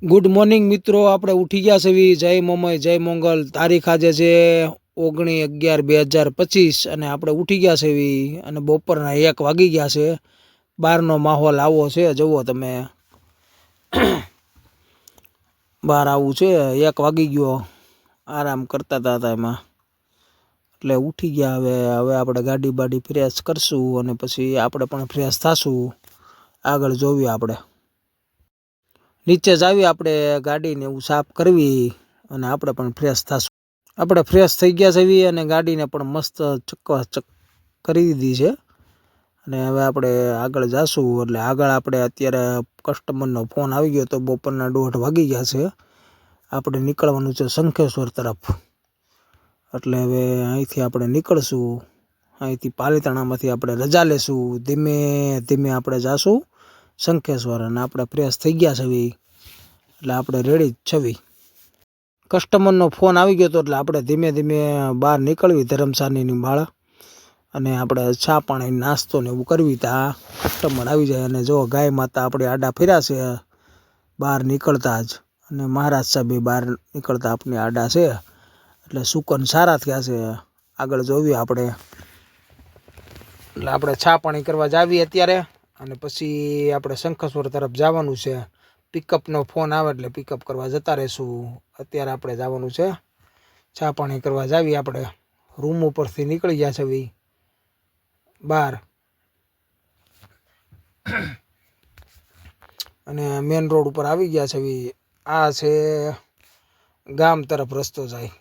Good morning મિત્રો, આપણે ઉઠી ગયા છે. જય મોમય જય મોંગલ. તારીખ આજે છે 19/11/2025 અને આપણે ઉઠી ગયા છે અને બપોરના 1 વાગી ગયા છે. બહારનો માહોલ આવો છે, જુઓ તમે. બહાર આવું છે, 1 વાગી ગયો. આરામ કરતા હતા એમાં, એટલે ઉઠી ગયા. હવે આપણે ગાડી બાડી ફ્રેશ કરશું અને પછી આપણે પણ ફ્રેશ થશું. આગળ જોવી આપણે. નીચે જાવી આપણે ગાડીને એવું સાફ કરવી અને આપણે પણ ફ્રેશ થશું. આપણે ફ્રેશ થઈ ગયા છે અને ગાડીને પણ મસ્ત ચક કરી દીધી છે અને હવે આપણે આગળ જાશું. એટલે આગળ આપણે અત્યારે કસ્ટમરનો ફોન આવી ગયો તો બપોરના 1:30 વાગી ગયા છે. આપણે નીકળવાનું છે શંખેશ્વર તરફ. એટલે હવે અહીંથી આપણે નીકળશું. અહીંથી પાલીતાણામાંથી આપણે રજા લેશું. ધીમે ધીમે આપણે જાશું શંખેશ્વર અને આપણે ફ્રેશ થઈ ગયા છે એટલે આપણે રેડી જ છવી. કસ્ટમરનો ફોન આવી ગયો હતો એટલે આપણે ધીમે ધીમે બહાર નીકળવી ધર્મશાળાની માળ અને આપણે ચા પાણી નાસ્તો ને એવું કરવી. ત્યાં કસ્ટમર આવી જાય અને જો ગાય માતા આપણે આડા ફેર્યા છે બહાર નીકળતા જ, અને મહારાજ સાહેબ બહાર નીકળતા આપણી આડા છે. એટલે સુકન સારા થયા છે. આગળ જોવી આપણે. એટલે આપણે ચા પાણી કરવા જાવી અત્યારે અને પછી આપણે શંખેશ્વર તરફ જવાનું છે. પિકઅપનો ફોન આવે એટલે પિકઅપ કરવા જતા રહેશું. અત્યારે આપણે જવાનું છે ચા પાણી કરવા જાવી. આપણે રૂમ ઉપરથી નીકળી ગયા છે બહાર અને મેન રોડ ઉપર આવી ગયા છે. આ છે ગામ તરફ રસ્તો જાય,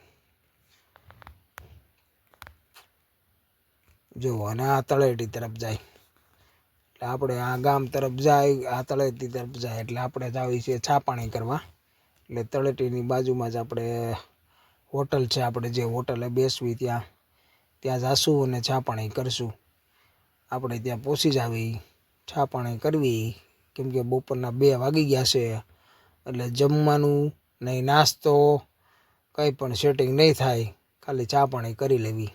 જો, અને આ તળેટી તરફ જાય. એટલે આપણે આ ગામ તરફ જાય, આ તળેટી તરફ જાય. એટલે આપણે જાવી છીએ ચા પાણી કરવા. એટલે તળેટીની બાજુમાં જ આપણે હોટલ છે. આપણે જે હોટલે બેસવી ત્યાં જાશું અને ચા પાણી કરશું. આપણે ત્યાં પહોંચી જાવી, ચા પાણી કરવી, કેમ કે બપોરના 2 વાગી ગયા છે. એટલે જમવાનું નહીં, નાસ્તો કંઈ પણ સેટિંગ નહીં થાય, ખાલી ચા પાણી કરી લેવી.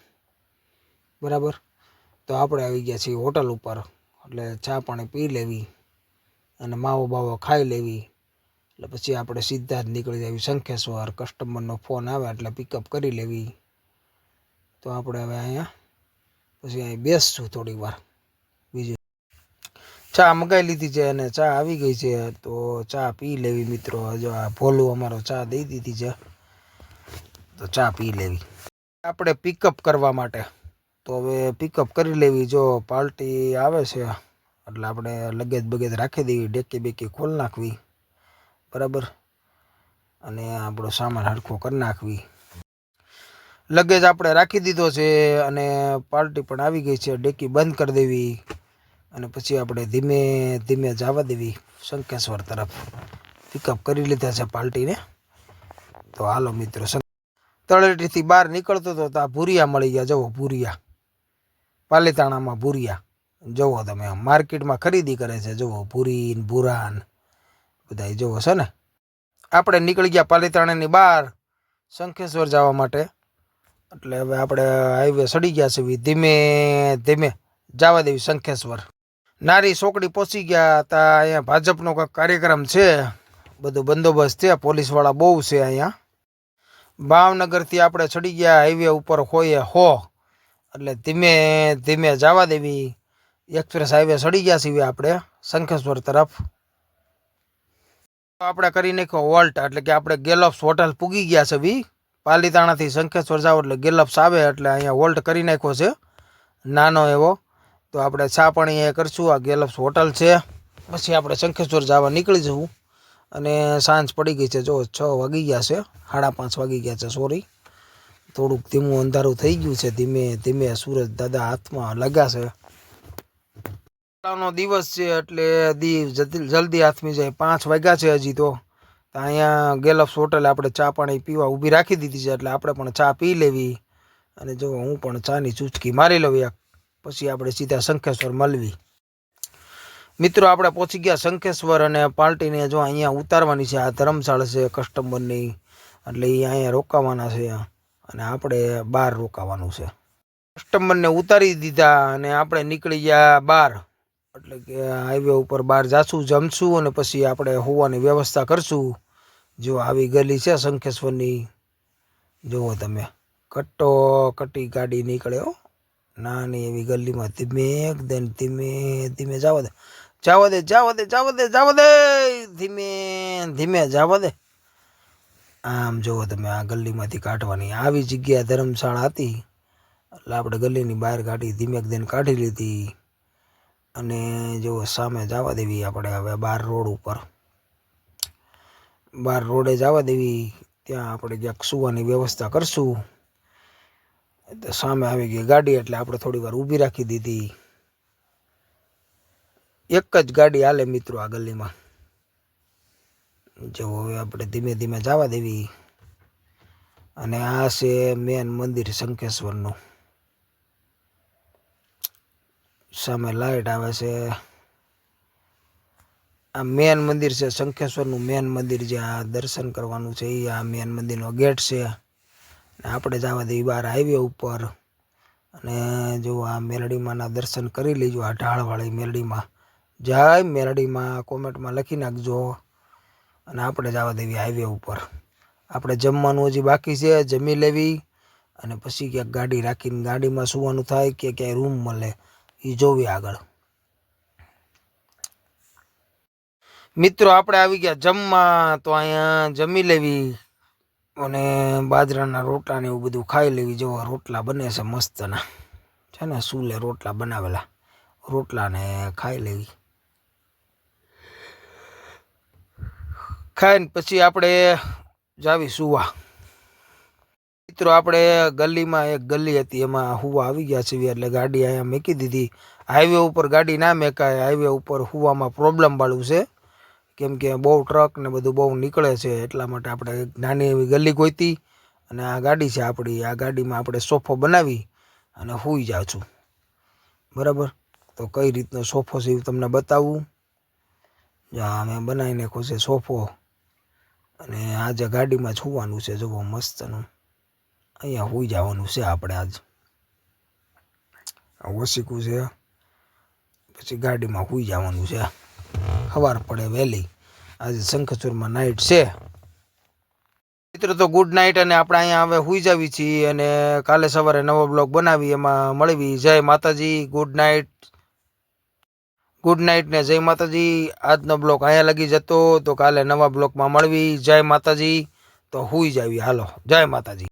બરાબર. તો આપણે આવી ગયા છીએ હોટલ ઉપર. એટલે ચા પાણી પી લેવી અને માવો બાવો ખાઈ લેવી. એટલે પછી આપણે સીધા જ નીકળી જવી શંખેશ્વર. કસ્ટમરનો ફોન આવે એટલે પિકઅપ કરી લેવી. તો આપણે હવે અહીંયા પછી અહીં બેસશું થોડી વાર. બીજું ચા મગાવી લીધી છે અને ચા આવી ગઈ છે, તો ચા પી લેવી મિત્રો. જો આ ભોલું અમારો ચા દઈ દીધી છે, તો ચા પી લેવી આપણે પિકઅપ કરવા માટે. તો હવે પિકઅપ કરી લેવી. જો પાર્ટી આવે છે એટલે આપણે લગેજ બગેજ રાખી દેવી, ડેકી બેકી ખોલ નાખવી. બરાબર. અને આપણો સામાન હરખો કરી નાખવી. લગેજ આપણે રાખી દીધો છે અને પાર્ટી પણ આવી ગઈ છે. ડેકી બંધ કરી દેવી અને પછી આપણે ધીમે ધીમે જવા દેવી શંખેશ્વર તરફ. પિકઅપ કરી લીધા છે પાર્ટીને. તો હાલો મિત્રો. તળેટીથી બહાર નીકળતો હતો તો આ ભૂરિયા મળી ગયા. જવો ભૂરિયા, પાલીતાણામાં ભૂરિયા. જુઓ તમે, માર્કેટમાં ખરીદી કરે છે. જુઓ ભૂરીન ભૂરાન બધા જુઓ છે ને. આપણે નીકળી ગયા પાલીતાણાની બહાર શંખેશ્વર જવા માટે. એટલે હવે આપણે હાઈવે ચડી ગયા છે. ધીમે ધીમે જવા દેવી શંખેશ્વર. નારી ચોકડી પહોંચી ગયા હતા. અહીંયા ભાજપનો કંઈક કાર્યક્રમ છે, બધું બંદોબસ્ત છે, પોલીસવાળા બહુ છે અહીંયા. ભાવનગરથી આપણે ચડી ગયા હાઈવે ઉપર હોય એટલે ધીમે ધીમે જવા દેવી. એક્સપ્રેસ હાઈવે ચડી ગયા છીએ આપણે શંખેશ્વર તરફ. આપણે કરી નાખ્યો વોલ્ટ, એટલે કે આપણે ગેલોપ્સ હોટલ પૂગી ગયા છે. પાલીતાણાથી શંખેશ્વર જાવ એટલે ગેલોપ્સ આવે, એટલે અહીંયા વોલ્ટ કરી નાખ્યો છે નાનો એવો. તો આપણે ચા પાણી અહીંયા કરશું. આ ગેલોપ્સ હોટલ છે. પછી આપણે શંખેશ્વર જવા નીકળી જવું. અને સાંજ પડી ગઈ છે. જો 6 વાગી ગયા છે, 5:30 વાગી ગયા છે. સોરી, થોડુંક ધીમું અંધારું થઈ ગયું છે. ધીમે ધીમે સૂરજ દાદા હાથમાં લગાશે. નો દિવસ છે એટલે જલ્દી હાથમી જાય. 5 વાગ્યા છે હજી. તો અહીંયા ગેલોપ્સ હોટલે આપણે ચા પાણી પીવા ઊભી રાખી દીધી છે. એટલે આપણે પણ ચા પી લેવી. અને જો હું પણ ચાની ચૂચકી મારી લઉં એક, પછી આપણે સીધા શંખેશ્વર મળવી. મિત્રો આપણે પહોંચી ગયા શંખેશ્વર અને પાર્ટીને જો અહીંયા ઉતારવાની છે. આ ધર્મશાળા છે કસ્ટમરની, એટલે એ અહીંયા રોકાવાના છે અને આપણે બહાર રોકાવાનું છે. કસ્ટમરને ઉતારી દીધા અને આપણે નીકળી ગયા બહાર. એટલે કે હાઈવે ઉપર બહાર જાશું, જમશું અને પછી આપણે હોવાની વ્યવસ્થા કરશું. જો આવી ગલી છે શંખેશ્વરની, જુઓ તમે કટ્ટો કટી ગાડી નીકળે હો, નાની એવી ગલીમાં ધીમે એકદમ ધીમે ધીમે જવા દે, જવા દે, જવા દે, જવા દે, જવા દે, ધીમે ધીમે જવા દે. આમ જુઓ તમે આ ગલીમાંથી કાઢવાની, આવી જગ્યા ધર્મશાળા હતી એટલે આપણે ગલીની બહાર કાઢી, ધીમે ધીમે કાઢી લીધી. અને જો સામે જવા દેવી આપણે હવે બાર રોડ ઉપર, બાર રોડે જવા દેવી. ત્યાં આપણે ક્યાંક સુવાની વ્યવસ્થા કરશું. તો સામે આવી ગઈ ગાડી એટલે આપણે થોડી વાર ઊભી રાખી દીધી. એક જ ગાડી હાલે મિત્રો આ ગલીમાં. જો હવે આપણે ધીમે ધીમે જવા દેવી. અને આ છે મેન મંદિર શંખેશ્વરનું. સામે લાઈટ આવે છે. આ મેન મંદિર છે શંખેશ્વરનું, મેન મંદિર જે આ દર્શન કરવાનું છે એ આ મેન મંદિરનો ગેટ છે. આપણે જવા દઈએ બહાર હાઈવે ઉપર. અને જો આ મેલડીમાંના દર્શન કરી લેજો, આ ઢાળવાળી મેલડીમાં. જય મેલડીમાં કોમેન્ટમાં લખી નાખજો. અને આપણે જવા દેવી હાઈવે ઉપર. આપણે જમવાનું હજી બાકી છે, જમી લેવી. અને પછી ક્યાંક ગાડી રાખીને ગાડીમાં સુવાનું થાય કે ક્યાંય રૂમ મળે એ જોવી આગળ. મિત્રો આપણે આવી ગયા જમવા, તો અહીંયા જમી લેવી. અને બાજરાના રોટલા ને એવું બધું ખાઈ લેવી. જો રોટલા બને છે મસ્તના, છે ને સુલે રોટલા બનાવેલા, રોટલાને ખાઈ લેવી. ખાઈને પછી આપણે જાવી સુવા. મિત્રો આપણે ગલીમાં એક ગલી હતી એમાં હુવા આવી ગયા છીએ એટલે ગાડી અહીંયા મૂકી દીધી. હાઈવે ઉપર ગાડી ના મેકાય, હાઈવે ઉપર હુવામાં પ્રોબ્લેમ વાળું છે. કેમ કે બહુ ટ્રક ને બધું બહુ નીકળે છે, એટલા માટે આપણે નાની એવી ગલી ગોતી. અને આ ગાડી છે આપણી, આ ગાડીમાં આપણે સોફો બનાવી અને સૂઈ જાઉં છું. બરાબર, તો કઈ રીતનો સોફો છે એ તમને બતાવું. જ્યાં અમે બનાવી નાખ્યો છે સોફો. અને આજે ગાડીમાં જ સૂવાનું છે, જુઓ મસ્તનું. અહીંયા સૂઈ જવાનું છે આપણે આજ. ઓશીકું છે, પછી ગાડીમાં સૂઈ જવાનું છે. સવાર પડે વહેલી. આજે શંખેશ્વરમાં નાઇટ છે. મિત્રો તો ગુડ નાઇટ. અને આપણે અહીંયા હવે સૂઈ જાવી છીએ. અને કાલે સવારે નવો બ્લોગ બનાવી એમાં મળવી. જય માતાજી, ગુડ નાઇટ. ગુડ નાઇટ ને જય માતાજી. આજનો બ્લોગ અહીંયા લગી જતો, તો કાલે નવા બ્લોગમાં મળવી. જય માતાજી. તો સૂઈ જાવી, હાલો, જય માતાજી.